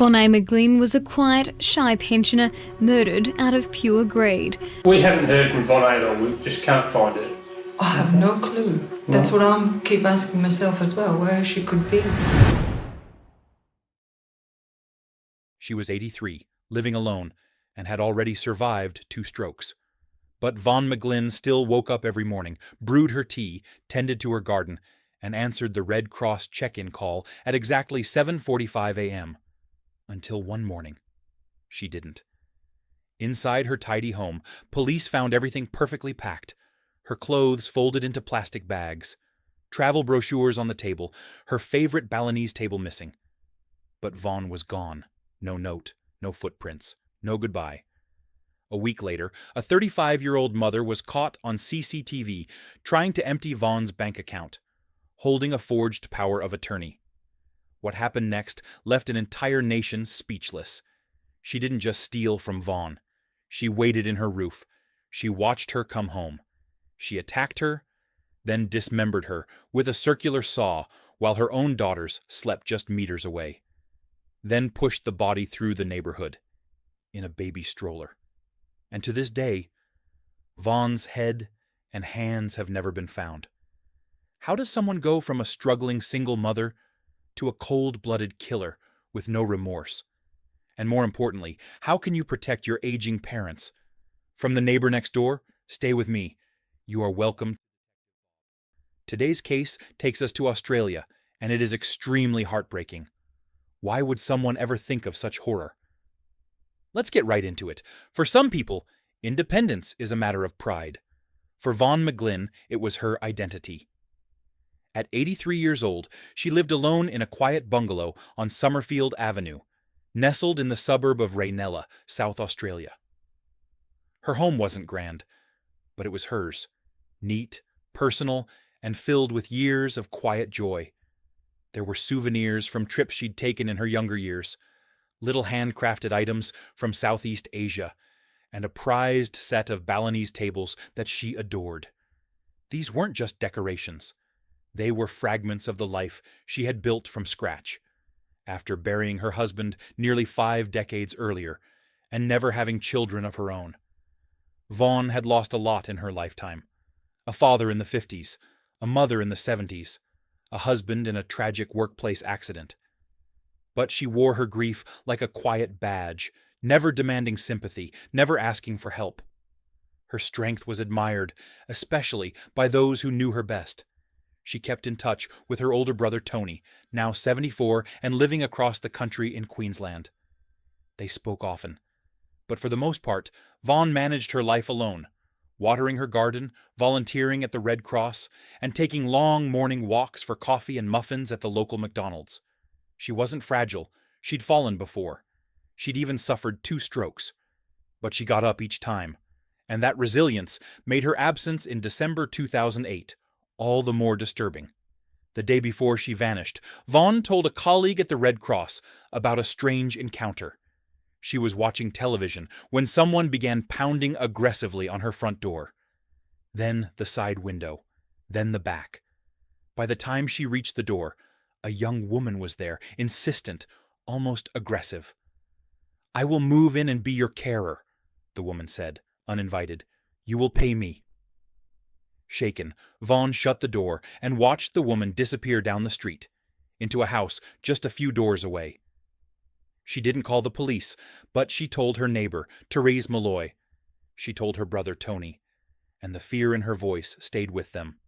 Vonne Mcglynn was a quiet, shy pensioner murdered out of pure greed. We haven't heard from Vonne either, we just can't find it. I have no clue. That's what I keep asking myself as well, where she could be. She was 83, living alone, and had already survived 2 strokes. But Vonne Mcglynn still woke up every morning, brewed her tea, tended to her garden, and answered the Red Cross check-in call at exactly 7:45 a.m. Until one morning, she didn't. Inside her tidy home, police found everything perfectly packed, her clothes folded into plastic bags, travel brochures on the table, her favorite Balinese table missing. But Vonne was gone. No note, no footprints, no goodbye. A week later, a 35-year-old mother was caught on CCTV trying to empty Vonne's bank account, holding a forged power of attorney. What happened next left an entire nation speechless. She didn't just steal from Vonne. She waited in her roof. She watched her come home. She attacked her, then dismembered her with a circular saw while her own daughters slept just meters away. Then pushed the body through the neighborhood in a baby stroller. And to this day, Vonne's head and hands have never been found. How does someone go from a struggling single mother to a cold-blooded killer with no remorse? And more importantly, how can you protect your aging parents? From the neighbor next door, stay with me. You are welcome. Today's case takes us to Australia, and it is extremely heartbreaking. Why would someone ever think of such horror? Let's get right into it. For some people, independence is a matter of pride. For Vonne Mcglynn, it was her identity. At 83 years old, she lived alone in a quiet bungalow on Summerfield Avenue, nestled in the suburb of Raynella, South Australia. Her home wasn't grand, but it was hers, neat, personal, and filled with years of quiet joy. There were souvenirs from trips she'd taken in her younger years, little handcrafted items from Southeast Asia, and a prized set of Balinese tables that she adored. These weren't just decorations. They were fragments of the life she had built from scratch, after burying her husband nearly 5 decades earlier and never having children of her own. Vonne had lost a lot in her lifetime. A father in the 50s, a mother in the 70s, a husband in a tragic workplace accident. But she wore her grief like a quiet badge, never demanding sympathy, never asking for help. Her strength was admired, especially by those who knew her best. She kept in touch with her older brother Tony, now 74 and living across the country in Queensland. They spoke often, but for the most part, Vonne managed her life alone, watering her garden, volunteering at the Red Cross, and taking long morning walks for coffee and muffins at the local McDonald's. She wasn't fragile. She'd fallen before. She'd even suffered 2 strokes. But she got up each time, and that resilience made her absence in December 2008 all the more disturbing. The day before she vanished, Vonne told a colleague at the Red Cross about a strange encounter. She was watching television when someone began pounding aggressively on her front door. Then the side window, then the back. By the time she reached the door, a young woman was there, insistent, almost aggressive. "I will move in and be your carer," the woman said, uninvited. "You will pay me." Shaken, Vonne shut the door and watched the woman disappear down the street, into a house just a few doors away. She didn't call the police, but she told her neighbor, Therese Malloy. She told her brother Tony, and the fear in her voice stayed with them.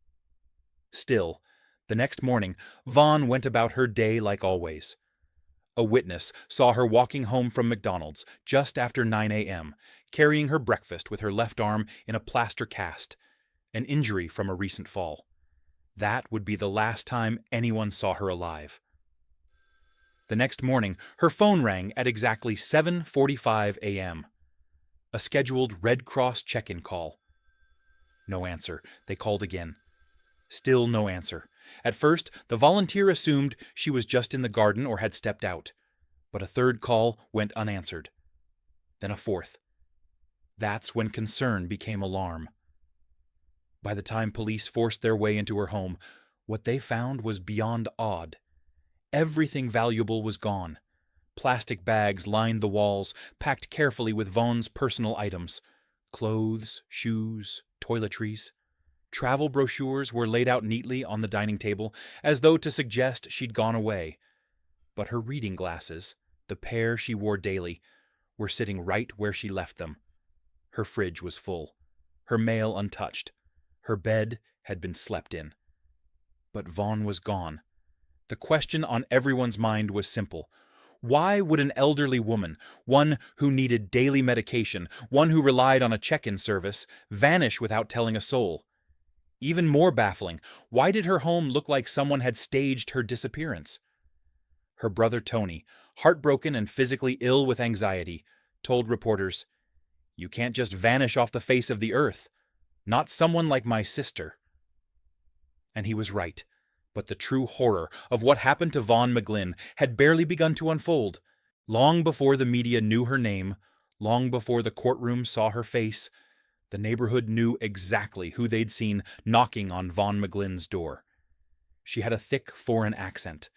Still, the next morning, Vonne went about her day like always. A witness saw her walking home from McDonald's just after 9 a.m., carrying her breakfast with her left arm in a plaster cast, an injury from a recent fall. That would be the last time anyone saw her alive. The next morning, her phone rang at exactly 7:45 a.m. A scheduled Red Cross check-in call. No answer. They called again. Still no answer. At first, the volunteer assumed she was just in the garden or had stepped out, but a third call went unanswered. Then a fourth. That's when concern became alarm. By the time police forced their way into her home, what they found was beyond odd. Everything valuable was gone. Plastic bags lined the walls, packed carefully with Vonne's personal items. Clothes, shoes, toiletries. Travel brochures were laid out neatly on the dining table, as though to suggest she'd gone away. But her reading glasses, the pair she wore daily, were sitting right where she left them. Her fridge was full, her mail untouched, her bed had been slept in. But Vonne was gone. The question on everyone's mind was simple. Why would an elderly woman, one who needed daily medication, one who relied on a check-in service, vanish without telling a soul? Even more baffling, why did her home look like someone had staged her disappearance? Her brother Tony, heartbroken and physically ill with anxiety, told reporters, "You can't just vanish off the face of the earth. Not someone like my sister." And he was right. But the true horror of what happened to Vonne Mcglyn had barely begun to unfold. Long before the media knew her name, long before the courtroom saw her face, the neighborhood knew exactly who they'd seen knocking on Vonne Mcglyn's door. She had a thick foreign accent,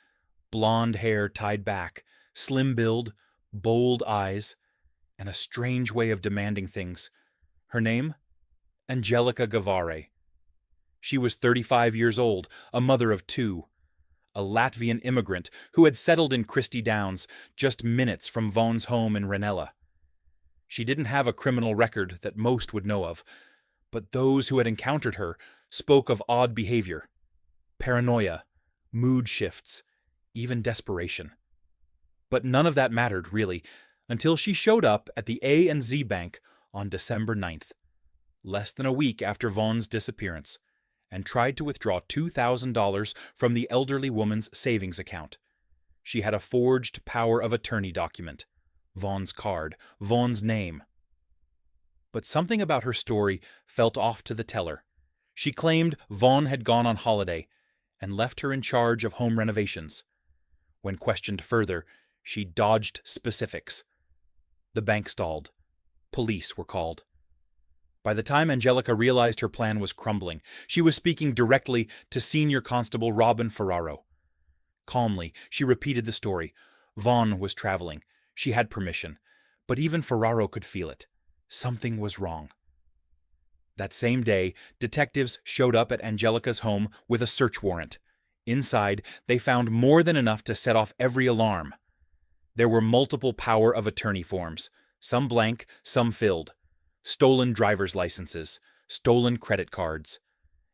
blonde hair tied back, slim build, bold eyes, and a strange way of demanding things. Her name? Angelica Gavare. She was 35 years old, a mother of two, a Latvian immigrant who had settled in Christie Downs, just minutes from Vonne's home in Ranella. She didn't have a criminal record that most would know of, but those who had encountered her spoke of odd behavior, paranoia, mood shifts, even desperation. But none of that mattered, really, until she showed up at the A&Z Bank on December 9th, less than a week after Vonne's disappearance, and tried to withdraw $2,000 from the elderly woman's savings account. She had a forged power of attorney document, Vonne's card, Vonne's name. But something about her story felt off to the teller. She claimed Vonne had gone on holiday and left her in charge of home renovations. When questioned further, she dodged specifics. The bank stalled. Police were called. By the time Angelica realized her plan was crumbling, she was speaking directly to Senior Constable Robin Ferraro. Calmly, she repeated the story. Vonne was traveling. She had permission. But even Ferraro could feel it. Something was wrong. That same day, detectives showed up at Angelica's home with a search warrant. Inside, they found more than enough to set off every alarm. There were multiple power of attorney forms, some blank, some filled. Stolen driver's licenses, stolen credit cards,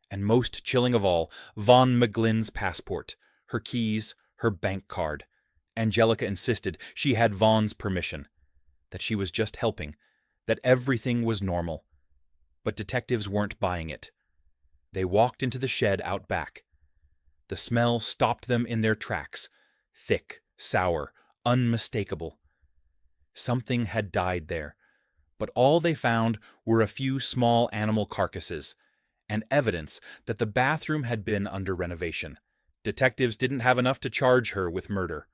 and most chilling of all, Vonne Mcglyn's passport, her keys, her bank card. Angelica insisted she had Vonne's permission, that she was just helping, that everything was normal. But detectives weren't buying it. They walked into the shed out back. The smell stopped them in their tracks, thick, sour, unmistakable. Something had died there. But all they found were a few small animal carcasses, and evidence that the bathroom had been under renovation. Detectives didn't have enough to charge her with murder.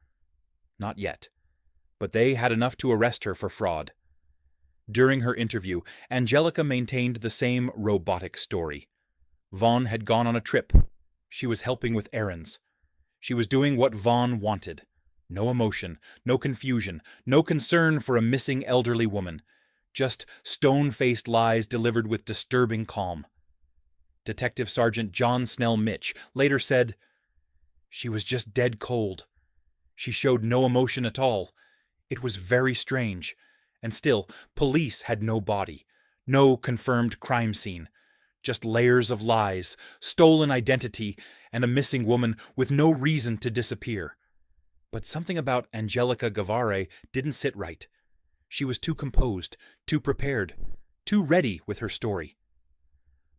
Not yet. But they had enough to arrest her for fraud. During her interview, Angelica maintained the same robotic story. Vonne had gone on a trip. She was helping with errands. She was doing what Vonne wanted. No emotion, no confusion, no concern for a missing elderly woman. Just stone-faced lies delivered with disturbing calm. Detective Sergeant John Snell Mitch later said, "She was just dead cold. She showed no emotion at all. It was very strange. And still, police had no body, no confirmed crime scene. Just layers of lies, stolen identity, and a missing woman with no reason to disappear." But something about Angelica Gavare didn't sit right. She was too composed, too prepared, too ready with her story.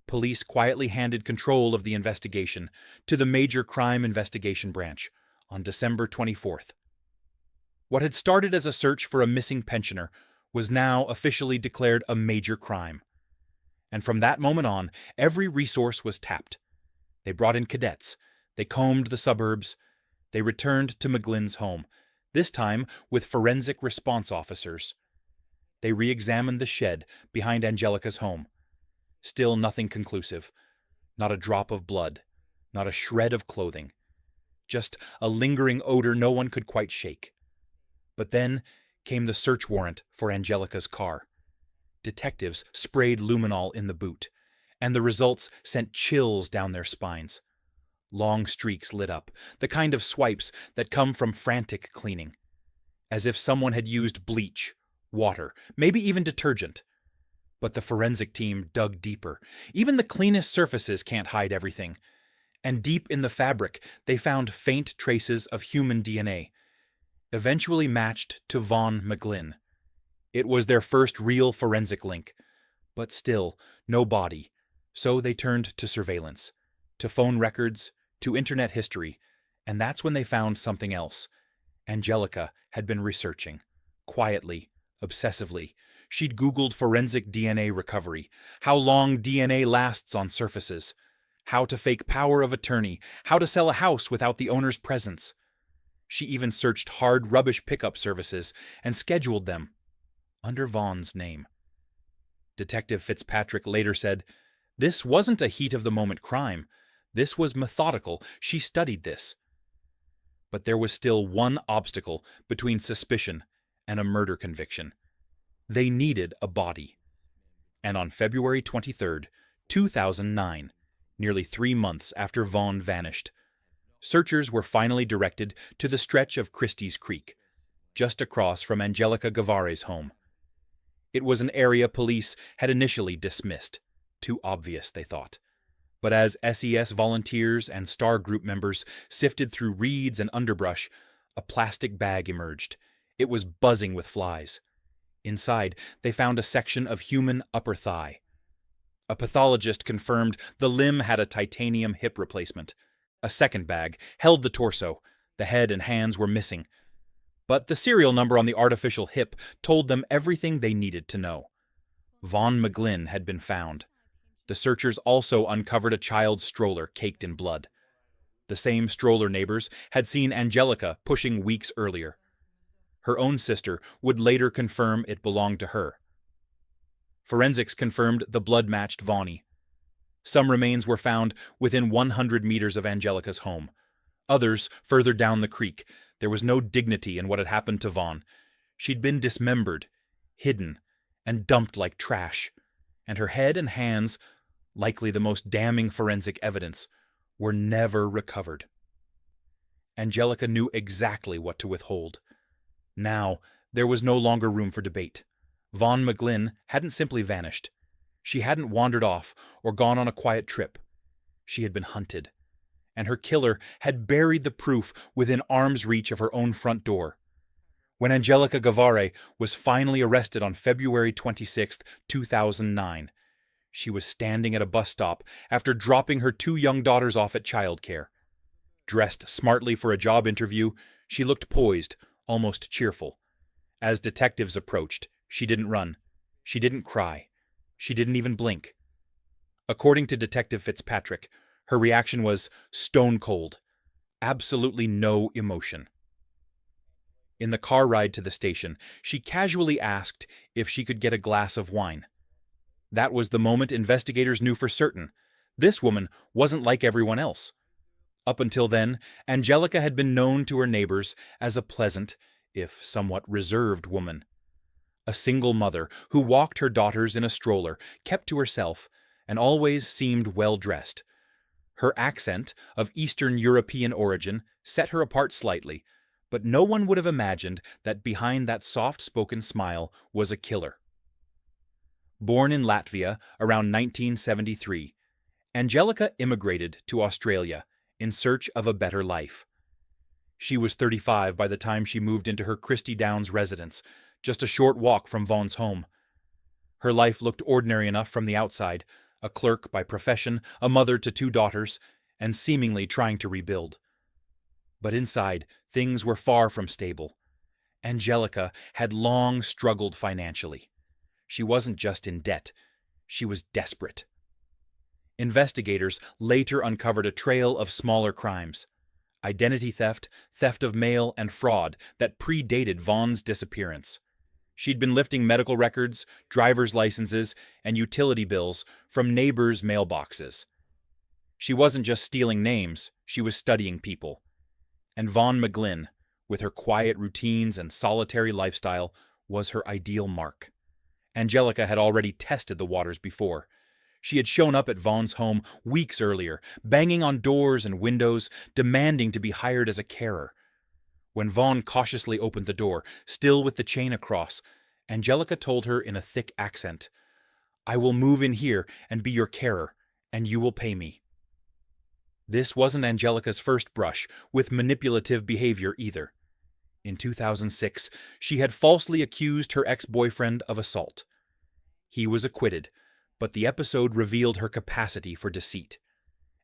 Police quietly handed control of the investigation to the Major Crime Investigation Branch on December 24th. What had started as a search for a missing pensioner was now officially declared a major crime. And from that moment on, every resource was tapped. They brought in cadets. They combed the suburbs. They returned to Mcglyn's home, this time with forensic response officers. They re-examined the shed behind Angelica's home. Still nothing conclusive. Not a drop of blood. Not a shred of clothing. Just a lingering odor no one could quite shake. But then came the search warrant for Angelica's car. Detectives sprayed luminol in the boot, and the results sent chills down their spines. Long streaks lit up, the kind of swipes that come from frantic cleaning, as if someone had used bleach, water, maybe even detergent. But the forensic team dug deeper. Even the cleanest surfaces can't hide everything. And deep in the fabric, they found faint traces of human DNA, eventually matched to Vonne Mcglyn. It was their first real forensic link, but still, no body. So they turned to surveillance, to phone records, to internet history, and that's when they found something else. Angelica had been researching, quietly, obsessively. She'd Googled forensic DNA recovery, how long DNA lasts on surfaces, how to fake power of attorney, how to sell a house without the owner's presence. She even searched hard rubbish pickup services and scheduled them under Vonne's name. Detective Fitzpatrick later said, "This wasn't a heat-of-the-moment crime. This was methodical. She studied this." But there was still one obstacle between suspicion and a murder conviction. They needed a body. And on February 23, 2009, nearly 3 months after Vonne vanished, searchers were finally directed to the stretch of Christie's Creek, just across from Angelica Guevare's home. It was an area police had initially dismissed. Too obvious, they thought. But as SES volunteers and Star Group members sifted through reeds and underbrush, a plastic bag emerged. It was buzzing with flies. Inside, they found a section of human upper thigh. A pathologist confirmed the limb had a titanium hip replacement. A second bag held the torso. The head and hands were missing. But the serial number on the artificial hip told them everything they needed to know. Vonne Mcglyn had been found. The searchers also uncovered a child's stroller caked in blood. The same stroller neighbors had seen Angelica pushing weeks earlier. Her own sister would later confirm it belonged to her. Forensics confirmed the blood matched Vonne. Some remains were found within 100 meters of Angelica's home. Others further down the creek. There was no dignity in what had happened to Vonne. She'd been dismembered, hidden, and dumped like trash. And her head and hands, likely the most damning forensic evidence, were never recovered. Angelica knew exactly what to withhold. Now, there was no longer room for debate. Vonne Mcglyn hadn't simply vanished. She hadn't wandered off or gone on a quiet trip. She had been hunted, and her killer had buried the proof within arm's reach of her own front door. When Angelica Guevare was finally arrested on February 26, 2009, she was standing at a bus stop after dropping her 2 young daughters off at childcare. Dressed smartly for a job interview, she looked poised, almost cheerful. As detectives approached, she didn't run. She didn't cry. She didn't even blink. According to Detective Fitzpatrick, her reaction was stone cold. Absolutely no emotion. In the car ride to the station, she casually asked if she could get a glass of wine. That was the moment investigators knew for certain. This woman wasn't like everyone else. Up until then, Angelica had been known to her neighbors as a pleasant, if somewhat reserved woman. A single mother who walked her daughters in a stroller, kept to herself, and always seemed well-dressed. Her accent, of Eastern European origin, set her apart slightly, but no one would have imagined that behind that soft-spoken smile was a killer. Born in Latvia around 1973, Angelica immigrated to Australia in search of a better life. She was 35 by the time she moved into her Christie Downs residence, just a short walk from Vonne's home. Her life looked ordinary enough from the outside, a clerk by profession, a mother to 2 daughters, and seemingly trying to rebuild. But inside, things were far from stable. Angelica had long struggled financially. She wasn't just in debt, she was desperate. Investigators later uncovered a trail of smaller crimes: identity theft, theft of mail, and fraud that predated Vonne's disappearance. She'd been lifting medical records, driver's licenses, and utility bills from neighbors' mailboxes. She wasn't just stealing names, she was studying people. And Vonne Mcglyn with her quiet routines and solitary lifestyle, was her ideal mark. Angelica had already tested the waters before. She had shown up at Vonne's home weeks earlier, banging on doors and windows, demanding to be hired as a carer. When Vonne cautiously opened the door, still with the chain across, Angelica told her in a thick accent, "I will move in here and be your carer, and you will pay me." This wasn't Angelica's first brush with manipulative behavior either. In 2006, she had falsely accused her ex-boyfriend of assault. He was acquitted, but the episode revealed her capacity for deceit.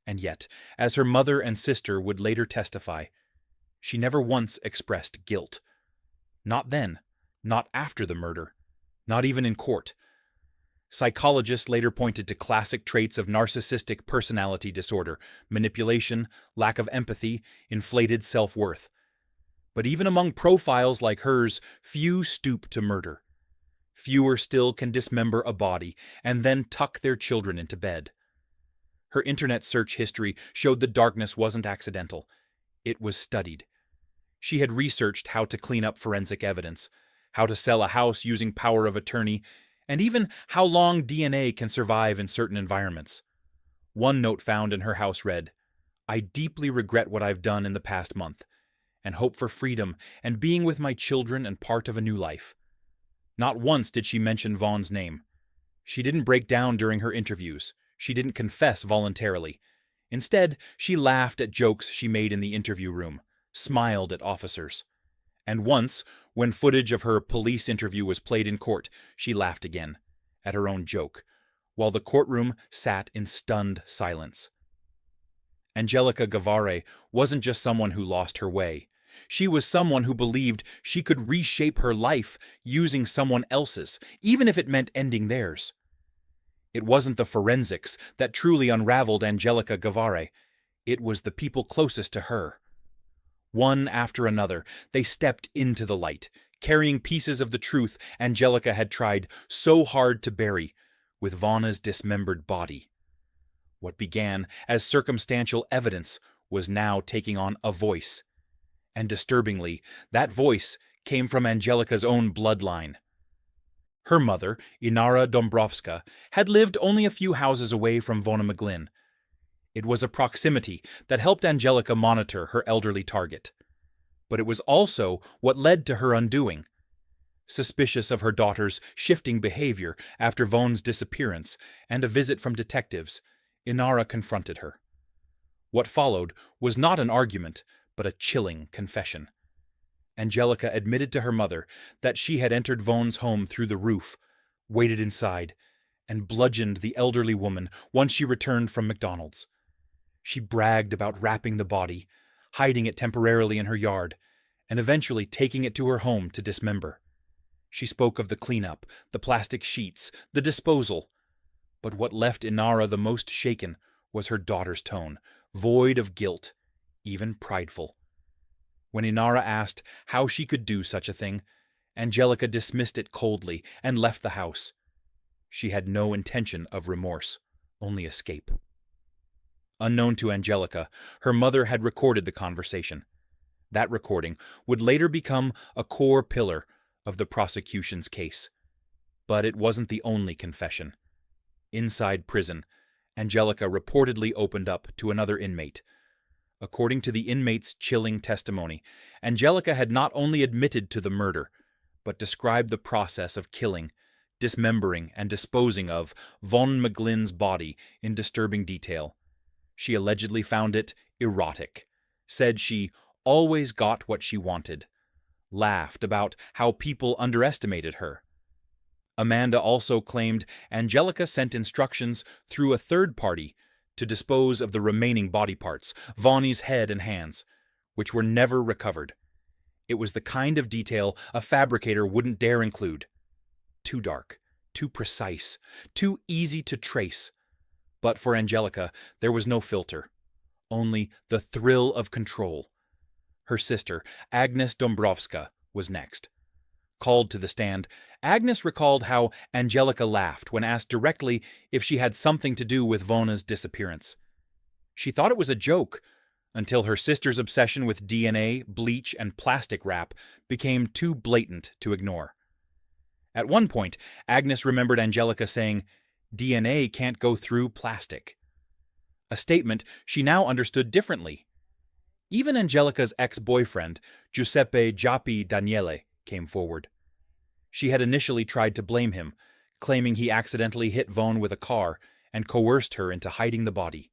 And yet, as her mother and sister would later testify, she never once expressed guilt. Not then, not after the murder, not even in court. Psychologists later pointed to classic traits of narcissistic personality disorder: manipulation, lack of empathy, inflated self-worth. But even among profiles like hers, few stoop to murder. Fewer still can dismember a body and then tuck their children into bed. Her internet search history showed the darkness wasn't accidental. It was studied. She had researched how to clean up forensic evidence, how to sell a house using power of attorney, and even how long DNA can survive in certain environments. One note found in her house read, "I deeply regret what I've done in the past month, and hope for freedom and being with my children and part of a new life." Not once did she mention Vonne's name. She didn't break down during her interviews. She didn't confess voluntarily. Instead, she laughed at jokes she made in the interview room, smiled at officers. And once, when footage of her police interview was played in court, she laughed again, at her own joke, while the courtroom sat in stunned silence. Angelica Guevara wasn't just someone who lost her way. She was someone who believed she could reshape her life using someone else's, even if it meant ending theirs. It wasn't the forensics that truly unraveled Angelica Guevara. It was the people closest to her. One after another, they stepped into the light, carrying pieces of the truth Angelica had tried so hard to bury with Vonne's dismembered body. What began as circumstantial evidence was now taking on a voice. And disturbingly, that voice came from Angelica's own bloodline. Her mother, Inara Dombrovska, had lived only a few houses away from Vonne Mcglynn. It was a proximity that helped Angelica monitor her elderly target. But it was also what led to her undoing. Suspicious of her daughter's shifting behavior after Vonne's disappearance and a visit from detectives, Inara confronted her. What followed was not an argument, but a chilling confession. Angelica admitted to her mother that she had entered Vonne's home through the roof, waited inside, and bludgeoned the elderly woman once she returned from McDonald's. She bragged about wrapping the body, hiding it temporarily in her yard, and eventually taking it to her home to dismember. She spoke of the cleanup, the plastic sheets, the disposal. But what left Inara the most shaken was her daughter's tone, void of guilt, even prideful. When Inara asked how she could do such a thing, Angelica dismissed it coldly and left the house. She had no intention of remorse, only escape. Unknown to Angelica, her mother had recorded the conversation. That recording would later become a core pillar of the prosecution's case. But it wasn't the only confession. Inside prison, Angelica reportedly opened up to another inmate. According to the inmate's chilling testimony, Angelica had not only admitted to the murder, but described the process of killing, dismembering, and disposing of Vonne Mcglyn's body in disturbing detail. She allegedly found it erotic, said she always got what she wanted, laughed about how people underestimated her. Amanda also claimed Angelica sent instructions through a third party to dispose of the remaining body parts, Vonne's head and hands, which were never recovered. It was the kind of detail a fabricator wouldn't dare include. Too dark, too precise, too easy to trace. But for Angelica, there was no filter, only the thrill of control. Her sister, Agnes Dombrovska, was next. Called to the stand, Agnes recalled how Angelica laughed when asked directly if she had something to do with Vonne's disappearance. She thought it was a joke, until her sister's obsession with DNA, bleach, and plastic wrap became too blatant to ignore. At one point, Agnes remembered Angelica saying, "DNA can't go through plastic," a statement she now understood differently. Even Angelica's ex-boyfriend, Giuseppe "Giappi" Daniele, came forward. She had initially tried to blame him, claiming he accidentally hit Vonne with a car and coerced her into hiding the body.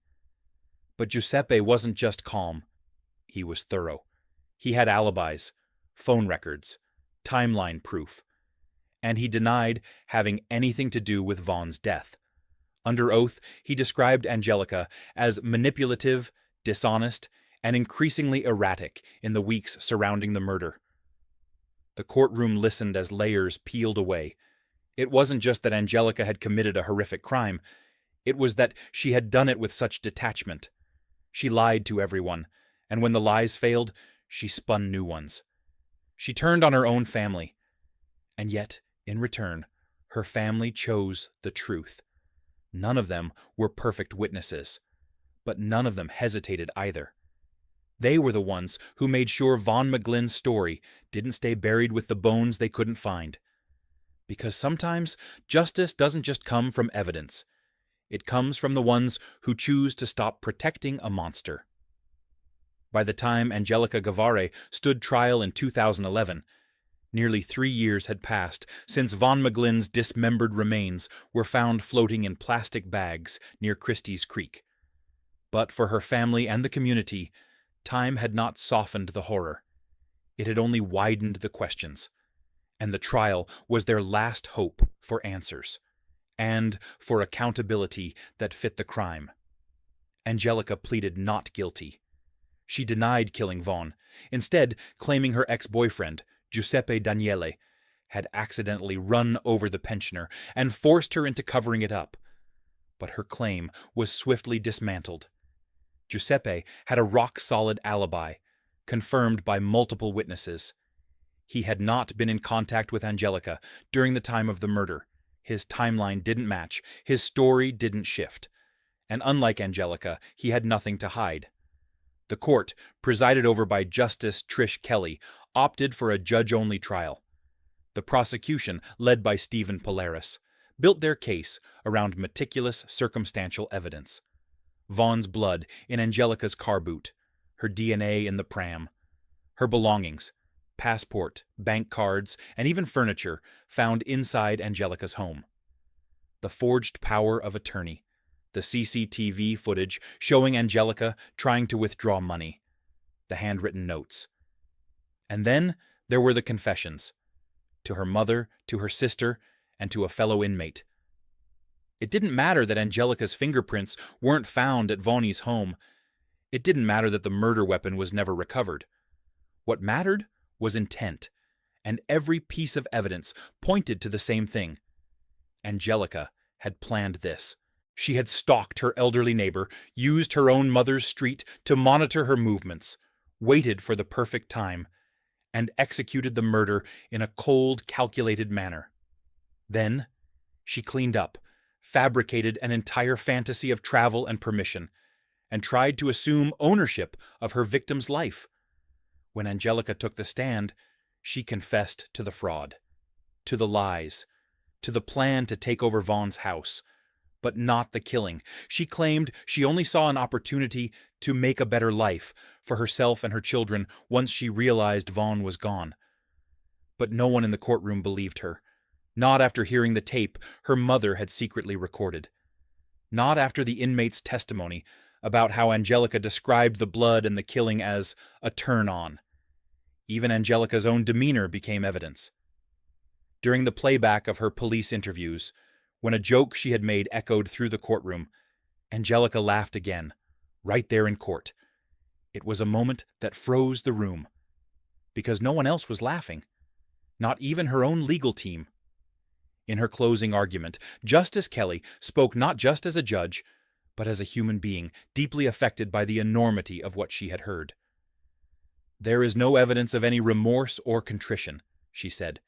But Giuseppe wasn't just calm. He was thorough. He had alibis, phone records, timeline proof, and he denied having anything to do with Vonne's death. Under oath, he described Angelica as manipulative, dishonest, and increasingly erratic in the weeks surrounding the murder. The courtroom listened as layers peeled away. It wasn't just that Angelica had committed a horrific crime. It was that she had done it with such detachment. She lied to everyone, and when the lies failed, she spun new ones. She turned on her own family. And yet, in return, her family chose the truth. None of them were perfect witnesses, but none of them hesitated either. They were the ones who made sure Vonne Mcglyn's story didn't stay buried with the bones they couldn't find. Because sometimes justice doesn't just come from evidence. It comes from the ones who choose to stop protecting a monster. By the time Angelica Guevara stood trial in 2011, nearly 3 years had passed since Vonne Mcglyn's dismembered remains were found floating in plastic bags near Christie's Creek. But for her family and the community, time had not softened the horror. It had only widened the questions. And the trial was their last hope for answers, and for accountability that fit the crime. Angelica pleaded not guilty. She denied killing Vonne, instead claiming her ex-boyfriend, Giuseppe Daniele, had accidentally run over the pensioner and forced her into covering it up. But her claim was swiftly dismantled. Giuseppe had a rock-solid alibi, confirmed by multiple witnesses. He had not been in contact with Angelica during the time of the murder. His timeline didn't match. His story didn't shift. And unlike Angelica, he had nothing to hide. The court, presided over by Justice Trish Kelly, opted for a judge-only trial. The prosecution, led by Stephen Polaris, built their case around meticulous circumstantial evidence. Vonne's blood in Angelica's car boot, her DNA in the pram, her belongings, passport, bank cards, and even furniture found inside Angelica's home. The forged power of attorney, the CCTV footage showing Angelica trying to withdraw money, the handwritten notes. And then there were the confessions, to her mother, to her sister, and to a fellow inmate. It didn't matter that Angelica's fingerprints weren't found at Vonne's home. It didn't matter that the murder weapon was never recovered. What mattered was intent, and every piece of evidence pointed to the same thing. Angelica had planned this. She had stalked her elderly neighbor, used her own mother's street to monitor her movements, waited for the perfect time, and executed the murder in a cold, calculated manner. Then, she cleaned up, fabricated an entire fantasy of travel and permission, and tried to assume ownership of her victim's life. When Angelica took the stand, she confessed to the fraud, to the lies, to the plan to take over Vonne's house, but not the killing. She claimed she only saw an opportunity to make a better life for herself and her children once she realized Vonne was gone. But no one in the courtroom believed her. Not after hearing the tape her mother had secretly recorded. Not after the inmate's testimony about how Angelica described the blood and the killing as a turn-on. Even Angelica's own demeanor became evidence. During the playback of her police interviews, when a joke she had made echoed through the courtroom, Angelica laughed again, right there in court. It was a moment that froze the room, because no one else was laughing, not even her own legal team. In her closing argument, Justice Kelly spoke not just as a judge, but as a human being, deeply affected by the enormity of what she had heard. "There is no evidence of any remorse or contrition," she said.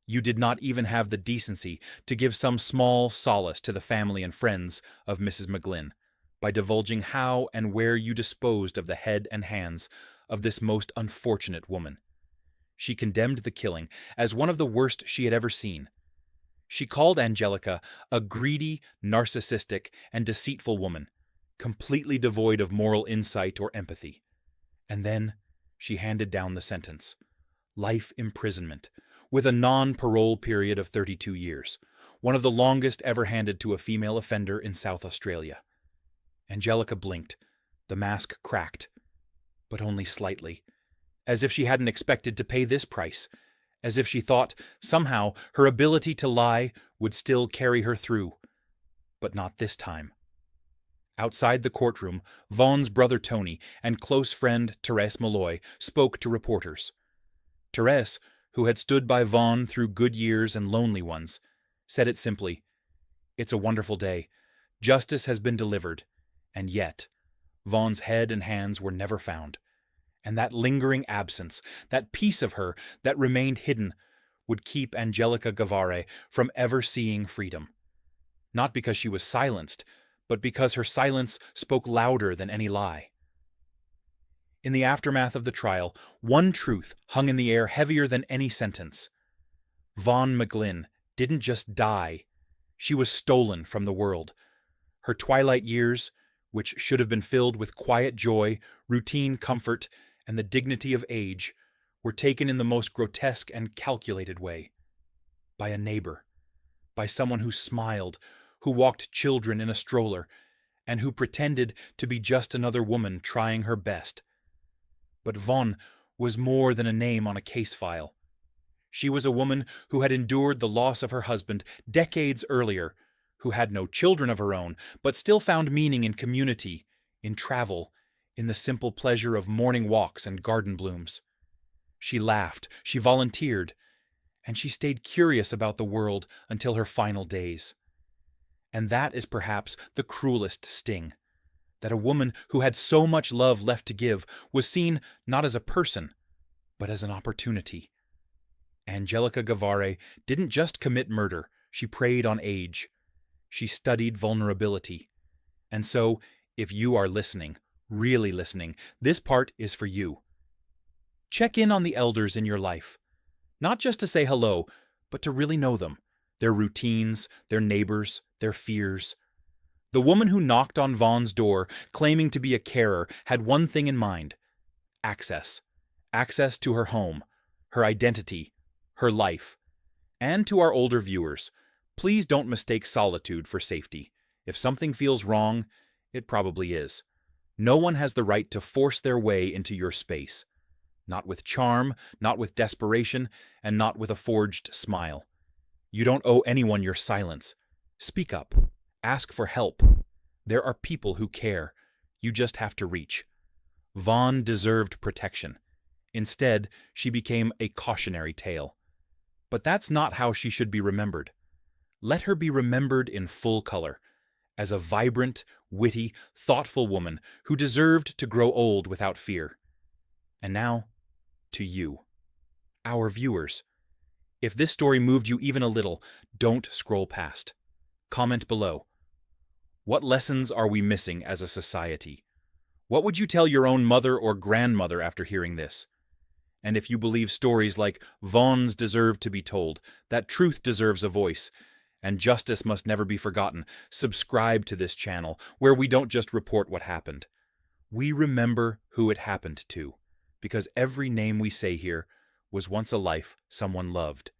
"You did not even have the decency to give some small solace to the family and friends of Mrs. Mcglynn. by divulging how and where you disposed of the head and hands of this most unfortunate woman. She condemned the killing as one of the worst she had ever seen. She called Angelica a greedy, narcissistic, and deceitful woman, completely devoid of moral insight or empathy. And then she handed down the sentence: life imprisonment, with a non-parole period of 32 years, one of the longest ever handed to a female offender in South Australia. Angelica blinked. The mask cracked, but only slightly, as if she hadn't expected to pay this price, as if she thought somehow her ability to lie would still carry her through. But not this time. Outside the courtroom, Vonne's brother Tony and close friend Therese Malloy spoke to reporters. Therese, who had stood by Vonne through good years and lonely ones, said it simply: "It's a wonderful day. Justice has been delivered. And yet, Vonne's head and hands were never found. And that lingering absence, that piece of her that remained hidden, would keep Angelica Gavare from ever seeing freedom. Not because she was silenced, but because her silence spoke louder than any lie." In the aftermath of the trial, one truth hung in the air heavier than any sentence. Vonne Mcglyn didn't just die. She was stolen from the world. Her twilight years, which should have been filled with quiet joy, routine comfort, and the dignity of age, were taken in the most grotesque and calculated way. By a neighbor. By someone who smiled, who walked children in a stroller, and who pretended to be just another woman trying her best. But Vonne was more than a name on a case file. She was a woman who had endured the loss of her husband decades earlier, who had no children of her own, but still found meaning in community, in travel, in the simple pleasure of morning walks and garden blooms. She laughed, she volunteered, and she stayed curious about the world until her final days. And that is perhaps the cruelest sting, that a woman who had so much love left to give was seen not as a person, but as an opportunity. Angelica Gavare didn't just commit murder, she preyed on age. She studied vulnerability. And so, if you are listening, really listening, this part is for you. Check in on the elders in your life, not just to say hello, but to really know them, their routines, their neighbors, their fears. The woman who knocked on Vonne's door, claiming to be a carer, had one thing in mind: access. Access to her home, her identity, her life. And to our older viewers, please don't mistake solitude for safety. If something feels wrong, it probably is. No one has the right to force their way into your space. Not with charm, not with desperation, and not with a forged smile. You don't owe anyone your silence. Speak up. Ask for help. There are people who care. You just have to reach. Vonne deserved protection. Instead, she became a cautionary tale. But that's not how she should be remembered. Let her be remembered in full color, as a vibrant, witty, thoughtful woman who deserved to grow old without fear. And now, to you, our viewers. If this story moved you even a little, don't scroll past. Comment below. What lessons are we missing as a society? What would you tell your own mother or grandmother after hearing this? And if you believe stories like Vonne's deserve to be told, that truth deserves a voice, and justice must never be forgotten, subscribe to this channel, where we don't just report what happened. We remember who it happened to, because every name we say here was once a life someone loved.